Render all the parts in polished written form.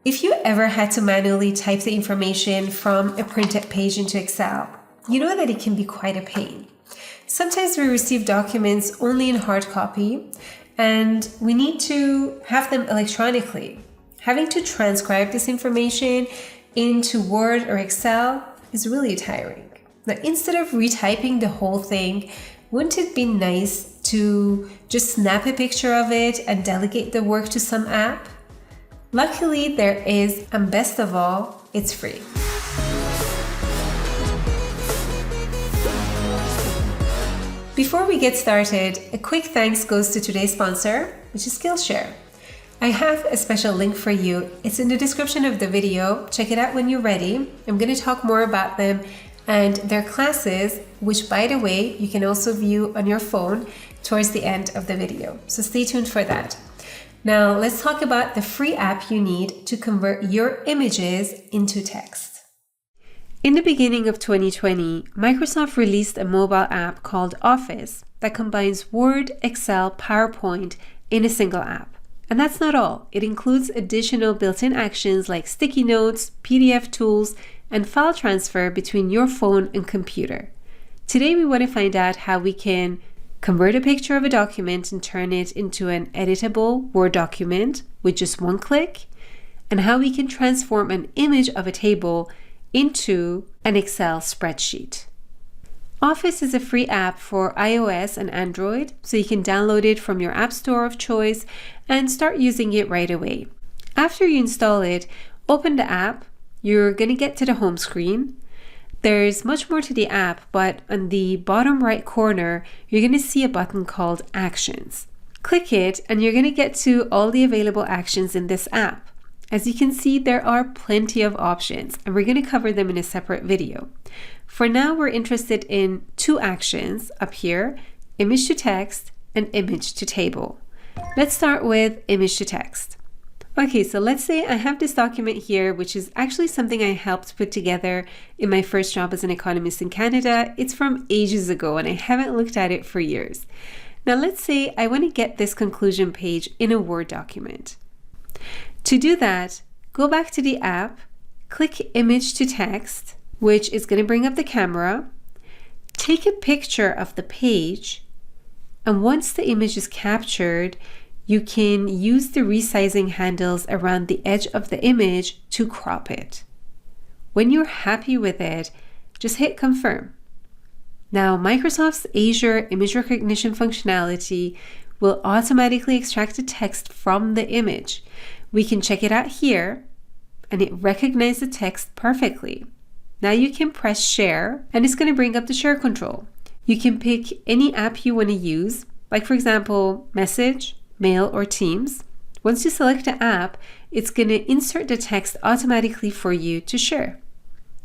If you ever had to manually type the information from a printed page into Excel, you know that it can be quite a pain. Sometimes we receive documents only in hard copy, and we need to have them electronically. Having to transcribe this information into Word or Excel is really tiring. Now, instead of retyping the whole thing, wouldn't it be nice to just snap a picture of it and delegate the work to some app? Luckily, there is, and best of all, it's free. Before we get started, a quick thanks goes to today's sponsor, which is Skillshare. I have a special link for you. It's in the description of the video. Check it out when you're ready. I'm going to talk more about them and their classes, which, by the way, you can also view on your phone towards the end of the video. So stay tuned for that. Now, let's talk about the free app you need to convert your images into text. In the beginning of 2020, Microsoft released a mobile app called Office that combines Word, Excel, PowerPoint in a single app. And that's not all. It includes additional built-in actions like sticky notes, PDF tools, and file transfer between your phone and computer. Today, we want to find out how we can convert a picture of a document and turn it into an editable Word document with just one click, and how we can transform an image of a table into an Excel spreadsheet. Office is a free app for iOS and Android, so you can download it from your app store of choice and start using it right away. After you install it, open the app. You're going to get to the home screen. There's much more to the app, but on the bottom right corner, you're going to see a button called Actions. Click it and you're going to get to all the available actions in this app. As you can see, there are plenty of options, and we're going to cover them in a separate video. For now, we're interested in two actions up here, image to text and image to table. Let's start with image to text. Okay, so let's say I have this document here, which is actually something I helped put together in my first job as an economist in Canada. It's from ages ago, and I haven't looked at it for years. Now, let's say I want to get this conclusion page in a Word document. To do that, go back to the app, click Image to Text, which is going to bring up the camera, take a picture of the page, and once the image is captured, you can use the resizing handles around the edge of the image to crop it. When you're happy with it, just hit Confirm. Now, Microsoft's Azure image recognition functionality will automatically extract the text from the image. We can check it out here, and it recognized the text perfectly. Now you can press Share, and it's going to bring up the share control. You can pick any app you want to use, like for example, Message, Mail, or Teams. Once you select the app, it's going to insert the text automatically for you to share.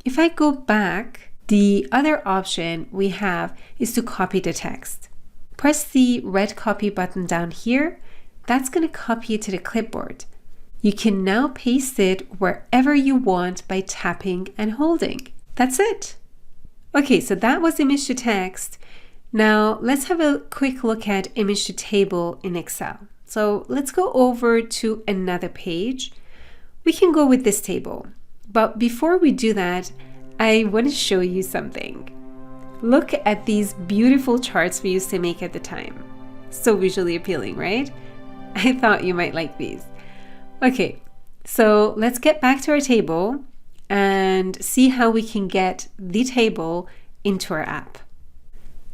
If I go back, the other option we have is to copy the text. Press the red copy button down here. That's going to copy it to the clipboard. You can now paste it wherever you want by tapping and holding. That's it. Okay, so that was image to text. Now let's have a quick look at image to table in Excel. So let's go over to another page. We can go with this table. But before we do that, I want to show you something. Look at these beautiful charts we used to make at the time. So visually appealing, right? I thought you might like these. Okay, so let's get back to our table and see how we can get the table into our app.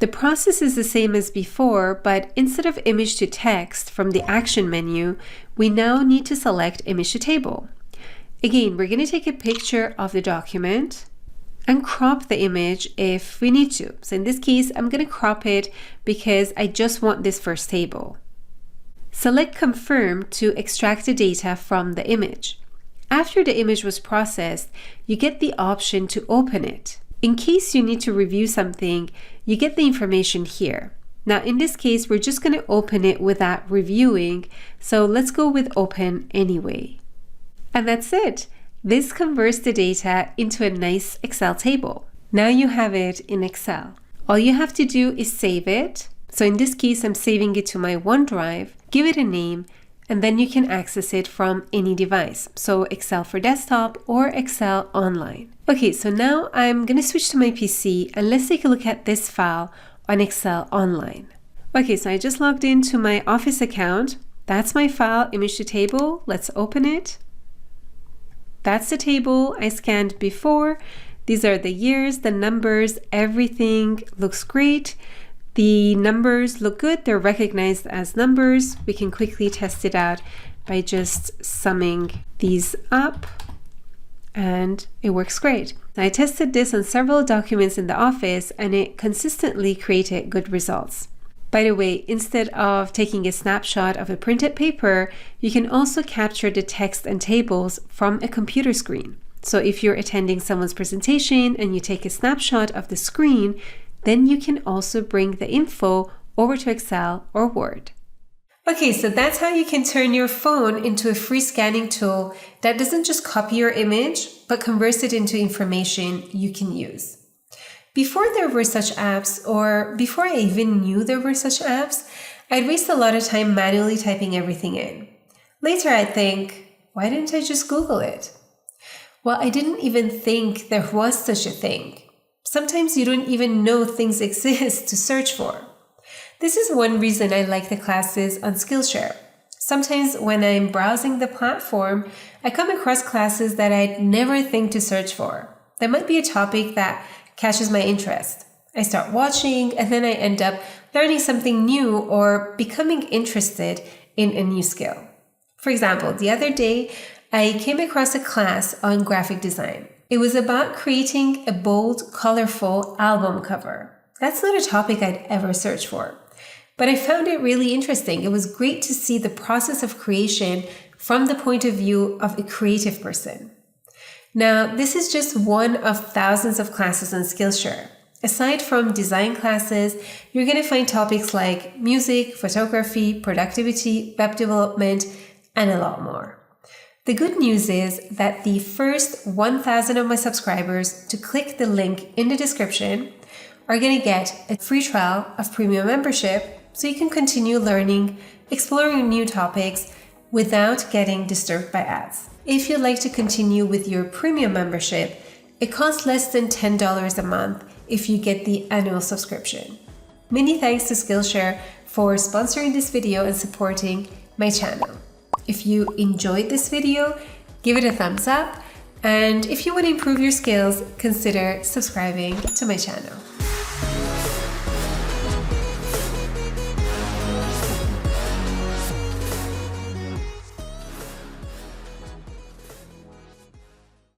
The process is the same as before, but instead of image to text from the action menu, we now need to select image to table. Again, we're going to take a picture of the document and crop the image if we need to. So in this case, I'm going to crop it because I just want this first table. Select Confirm to extract the data from the image. After the image was processed, you get the option to open it. In case you need to review something, you get the information here. Now, in this case, we're just going to open it without reviewing, so let's go with Open anyway. And that's it. This converts the data into a nice Excel table. Now you have it in Excel. All you have to do is save it. So in this case, I'm saving it to my OneDrive, give it a name, and then you can access it from any device. So Excel for desktop or Excel online. Okay, so now I'm going to switch to my PC and let's take a look at this file on Excel online. Okay, so I just logged into my Office account. That's my file, image to table. Let's open it. That's the table I scanned before. These are the years, the numbers, everything looks great. The numbers look good. They're recognized as numbers. We can quickly test it out by just summing these up, and it works great. I tested this on several documents in the office and it consistently created good results. By the way, instead of taking a snapshot of a printed paper, you can also capture the text and tables from a computer screen. So if you're attending someone's presentation and you take a snapshot of the screen, then you can also bring the info over to Excel or Word. Okay, so that's how you can turn your phone into a free scanning tool that doesn't just copy your image, but converts it into information you can use. Before there were such apps, or before I even knew there were such apps, I'd waste a lot of time manually typing everything in. Later I'd think, why didn't I just Google it? Well, I didn't even think there was such a thing. Sometimes you don't even know things exist to search for. This is one reason I like the classes on Skillshare. Sometimes when I'm browsing the platform, I come across classes that I'd never think to search for. There might be a topic that catches my interest. I start watching and then I end up learning something new or becoming interested in a new skill. For example, the other day, I came across a class on graphic design. It was about creating a bold, colorful album cover. That's not a topic I'd ever search for, but I found it really interesting. It was great to see the process of creation from the point of view of a creative person. Now, this is just one of thousands of classes on Skillshare. Aside from design classes, you're going to find topics like music, photography, productivity, web development, and a lot more. The good news is that the first 1,000 of my subscribers to click the link in the description are going to get a free trial of premium membership so you can continue learning, exploring new topics without getting disturbed by ads. If you'd like to continue with your premium membership, it costs less than $10 a month if you get the annual subscription. Many thanks to Skillshare for sponsoring this video and supporting my channel. If you enjoyed this video, give it a thumbs up, and if you want to improve your skills, consider subscribing to my channel.